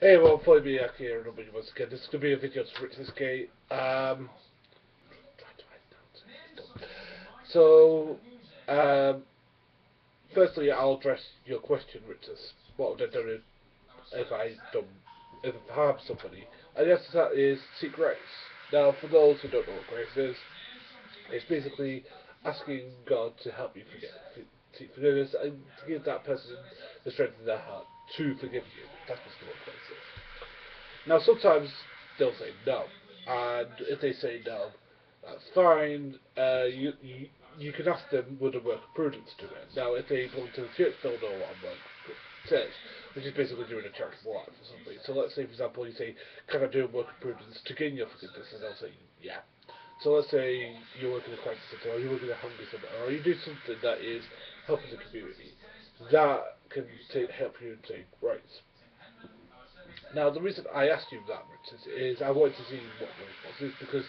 Hey, well, Phoneybeetlemaniacxs here, and once again, this is going to be a video to Rictusgate. So, um, firstly, I'll address your question, Rictus. What would I do if I harm somebody? And the answer to that is seek grace. Now, for those who don't know what grace is, it's basically asking God to help you seek forgiveness, and to give that person the strength in their heart to forgive you. That's basically what grace is. Now, sometimes they'll say no, and if they say no, that's fine. You can ask them, would a work of prudence do it? Now, if they belong to the church, they'll know what a work of prudence is, which is basically doing a charitable act or something. So let's say, for example, you say, can I do a work of prudence to gain your forgiveness? And they'll say, yeah. So let's say you work in a crisis centre, or you work in a hungry centre, or you do something that is helping the community. That can help you take rights. Now, the reason I asked you that, Richard, is I wanted to see what your response is, because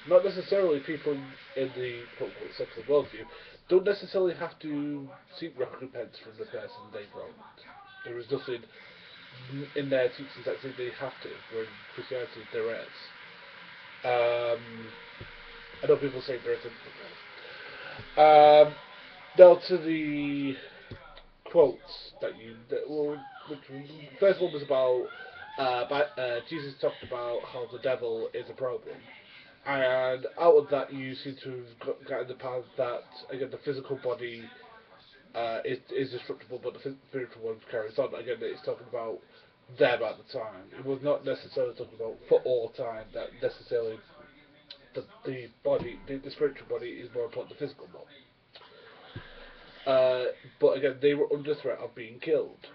not necessarily people in the quote-unquote secular worldview don't necessarily have to seek recompense from the person they've wronged. There is nothing in their teachings that say they have to, where in Christianity there is. I know people say there isn't. Now to the quotes which the first one was about Jesus talked about how the devil is a problem, and out of that you seem to have got in the path that again the physical body is destructible, but the spiritual one carries on. Again, it's talking about them at the time. It was not necessarily talking about for all time that necessarily the body, the spiritual body is more important than the physical one. But again, they were under threat of being killed,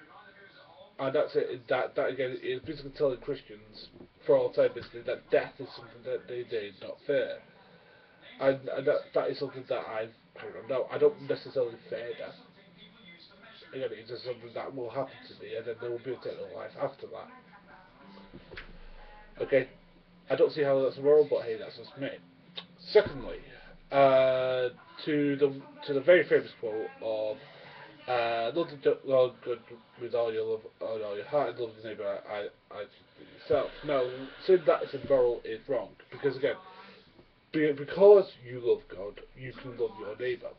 and that's it. That again is basically telling Christians for all time basically that death is something that they did not fear, and that is something that I've no, I don't necessarily fear death. Again, it's just something that will happen to me, and then there will be eternal life after that. Okay, I don't see how that's moral, but hey, that's just me. Secondly, uh, to the very famous quote of love the Lord God with all your love, with all your heart, and love your neighbour I yourself. Now, saying that is immoral is wrong, because again, because you love God, you can love your neighbour,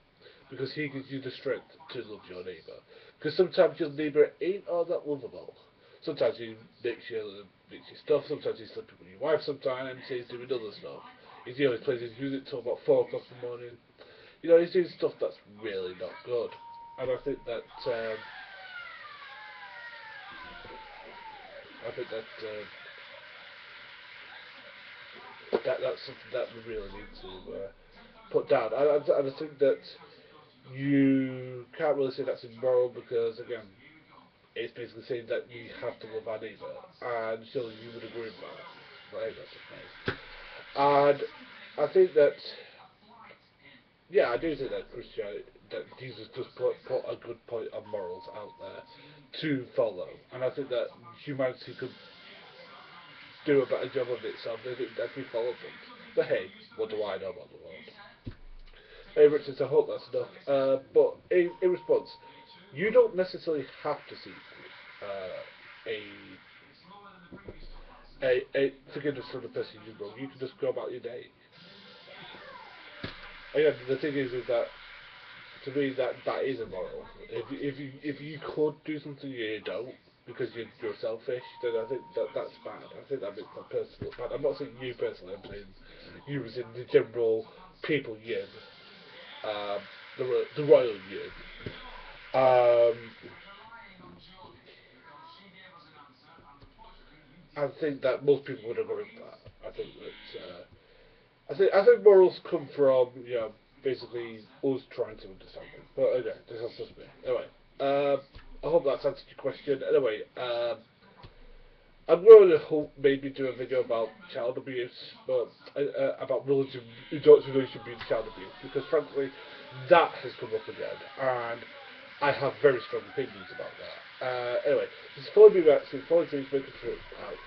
because He gives you the strength to love your neighbour. Because sometimes your neighbour ain't all that lovable. Sometimes he makes you stuff. Sometimes he's sleeping with your wife. Sometimes he's doing other stuff. He always plays his music till about 4 o'clock in the morning. You know, he's doing stuff that's really not good. And I think that I think that that's something that we really need to put down. And I think that you can't really say that's immoral because again, it's basically saying that you have to love our neighbour, and surely you would agree with that. But anyway, that's just nice. And I think that, yeah, I do think that Christianity, that Jesus does put a good point of morals out there to follow, and I think that humanity could do a better job of itself if we followed them. But hey, what do I know about the world? Hey, Richard, I hope that's enough. But in response, you don't necessarily have to seek a forgiveness from the person you wrong. You can just go about your day. Again, the thing is that to me that is immoral. If you could do something you don't because you're selfish, then I think that's bad. I think that makes that person look bad. I'm not saying you personally. I'm saying you as in the general people yin, um, the royal yin. Um, I think that most people would agree with that. I think that. I think morals come from basically us trying to understand them. But okay, this is just me. Anyway, I hope that's answered your question. Anyway, I'm going to hope maybe do a video about child abuse, but about religion, adult relation being child abuse, because frankly, that has come up again, and I have very strong opinions about that. Anyway, this is Phoneybeetlemaniacxs. Phoneybeetlemaniacxs, out.